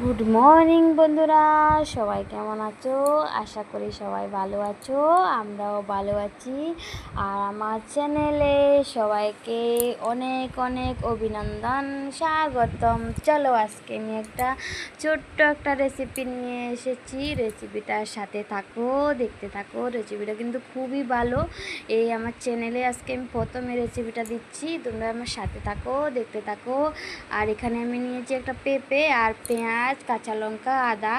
Good morning বন্ধুরা, সবাই কেমন আছো? আশা করি সবাই ভালো আছো, আমরাও ভালো আছি। আর আমার চ্যানেলে সবাইকে অনেক অনেক অভিনন্দন, স্বাগতম। চলো আজকে আমি ছোট্ট একটা রেসিপি নিয়ে এসেছি। রেসিপিটার সাথে থাকো, দেখতে থাকো। রেসিপিটা কিন্তু খুবই ভালো। এই আমার চ্যানেলে আজকে আমি প্রথমে রেসিপিটা দিচ্ছি, তোমরা আমার সাথে থাকো, দেখতে থাকো। আর এখানে আমি নিয়েছি একটা পেঁপে আর পেঁয়াজ, কাঁচা লঙ্কা, আদা।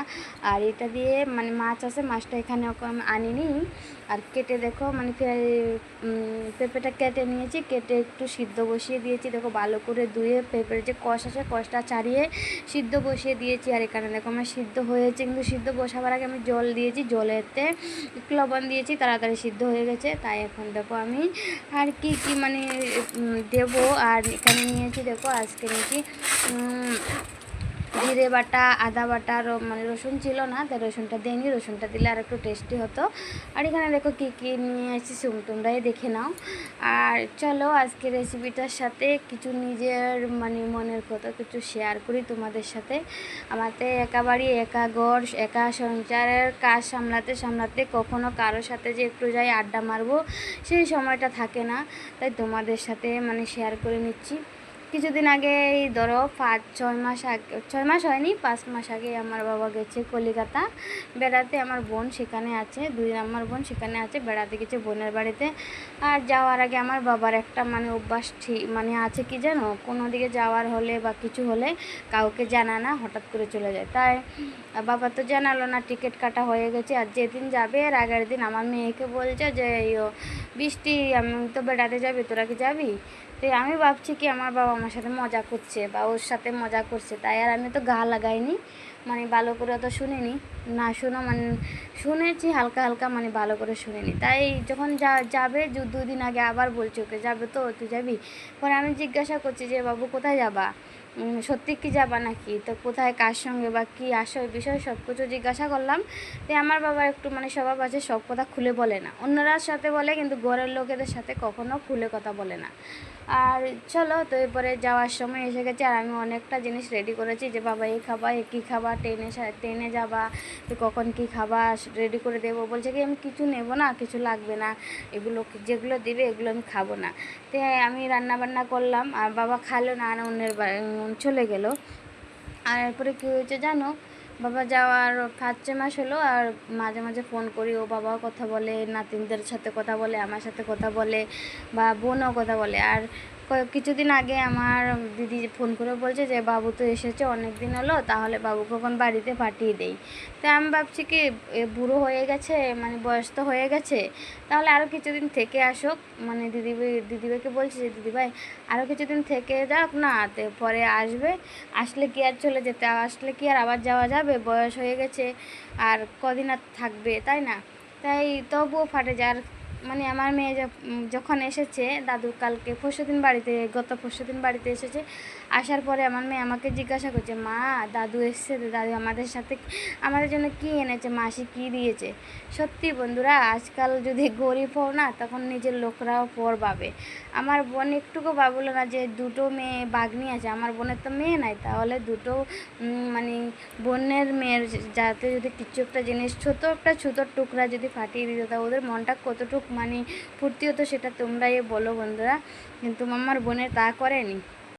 আর এটা দিয়ে মাছ আছে, মাছটা এখানে আমি আনিনি। আর কেটে দেখো পেঁপেটা কেটে নিয়েছি, কেটে একটু সিদ্ধ বসিয়ে দিয়েছি। দেখো ভালো করে ধুয়ে পেঁপের যে কষ আছে কষটা ছাড়িয়ে সিদ্ধ বসিয়ে দিয়েছি। আর এখানে দেখো আমার সিদ্ধ হয়েছে, কিন্তু সিদ্ধ বসাবার আগে আমি জল দিয়েছি, জলেতে একটু লবণ দিয়েছি, তাড়াতাড়ি সিদ্ধ হয়ে গেছে। তাই এখন দেখো আমি আর কি দেবো। আর এখানে নিয়েছি, দেখো আজকে নিয়েছি জিরে বাটা, আদা বাটা, রসুন ছিল না, তাই রসুনটা দিইনি। রসুনটা দিলে আর একটু টেস্টি হতো। আর এখানে দেখো কী নিয়ে এসেছি তোমরাই দেখে নাও। আর চলো আজকে রেসিপিটার সাথে কিছু নিজের মনের কথা কিছু শেয়ার করি তোমাদের সাথে। আমাদের একা বাড়ি, একা ঘর, একা সংসারের কাজ সামলাতে সামলাতে কখনো কারোর সাথে যে একটু যাই আড্ডা মারবো সেই সময়টা থাকে না। তাই তোমাদের সাথে শেয়ার করে নিচ্ছি। কিছুদিন আগে, এই ধরো 5-6 মাস আগে, 6 মাস হয়নি, 5 মাস আগে আমার বাবা গেছে কলিকাতা বেড়াতে। আমার বোন সেখানে আছে, 2 আমার বোন সেখানে আছে, বেড়াতে গেছে বোনের বাড়িতে। আর যাওয়ার আগে আমার বাবার একটা অভ্যাস আছে কি জানো, কোনো দিকে যাওয়ার হলে বা কিছু হলে কাউকে জানা, হঠাৎ করে চলে যায়। তাই বাবা তো জানালো না, টিকিট কাটা হয়ে গেছে। আর যেদিন যাবে এর আগের দিন আমার মেয়েকে বলছে যে বৃষ্টি, আমি তো বেড়াতে যাবি, তোরা কি যাবি? তো আমি ভাবছি কি আমার বাবা আমার সাথে মজা করছে বা ওর সাথে মজা করছে, তাই আর আমি তো গা লাগাইনি, ভালো করে অত শুনিনি। না শুনো শুনেছি হালকা হালকা, ভালো করে শুনিনি। তাই যখন যাবে 2 দিন আগে আবার বলছে ওকে, যাবে তো, তুই যাবি? পরে আমি জিজ্ঞাসা করছি যে বাবু কোথায় যাবা, সত্যি কি যাবা নাকি, তো কোথায়, কার সঙ্গে বা কী আসো, বিষয় সব কিছু জিজ্ঞাসা করলাম। তাই আমার বাবা একটু স্বভাব আছে, সব কথা খুলে বলে না। অন্যরার সাথে বলে, কিন্তু ঘরের লোকেদের সাথে কখনো খুলে কথা বলে না। আর চলো, তো এরপরে যাওয়ার সময় এসে গেছে। আর আমি অনেকটা জিনিস রেডি করেছি যে বাবা এই খাবা, এ কী খাবা, ট্রেনে যাবা তো কখন কী খাবা রেডি করে দেবো। বলছে কি আমি কিছু নেব না, কিছু লাগবে না, এগুলো যেগুলো দিবে এগুলো আমি খাবো না। তো আমি রান্না বান্না করলাম, আর বাবা খালো না, আর অন্যের চলে গেল। আর এরপরে কী হয়েছে জানো, বাবা যাওয়ার 5-6 মাস হলো। আর মাঝে মাঝে ফোন করি, ও বাবাও কথা বলে, নাতিনদের সাথে কথা বলে, আমার সাথে কথা বলে, বা বোনও কথা বলে। আর কিছুদিন আগে আমার দিদি ফোন করে বলছে যে বাবু তো এসেছে, অনেক দিন হলো, তাহলে বাবু কখন বাড়িতে পাঠিয়ে দেই। তাই আমি ভাবছি কি বুড়ো হয়ে গেছে, বয়স তো হয়ে গেছে, তাহলে আরও কিছুদিন থেকে আসুক। দিদিভাইকে বলছি যে দিদিভাই আরও কিছুদিন থেকে যাক না, তো পরে আসবে, আসলে কি আর চলে যেতে, আসলে কি আর আবার যাওয়া যাবে, বয়স হয়ে গেছে, আর কদিন আর থাকবে, তাই না? তাই তবুও ফাটে যার আমার মেয়ে যখন এসেছে, দাদু কালকে গত পরশুদিন বাড়িতে এসেছে। আসার পরে আমার মেয়ে আমাকে জিজ্ঞাসা করছে, মা দাদু এসেছে, দাদু আমাদের জন্য কি এনেছে, মাসি কি দিয়েছে? সত্যি বন্ধুরা, আজকাল যদি গরিব হও না, তখন নিজের লোকরাও পর পাবে। আমার বোন একটুকু ভাবলো না যে 2টো মেয়ে বাগনি আছে, আমার বোনের তো মেয়ে নাই, তাহলে 2টো বোনের মেয়ের যাতে যদি কিছু একটা জিনিস, ছোট একটা ছুতোর টুকরা যদি ফাটিয়ে দিত, তা ওদের মনটা কতটুকু ফুর্তি হতো সেটা তোমরাই বলো বন্ধুরা। কিন্তু আমার বোনের তা করেনি।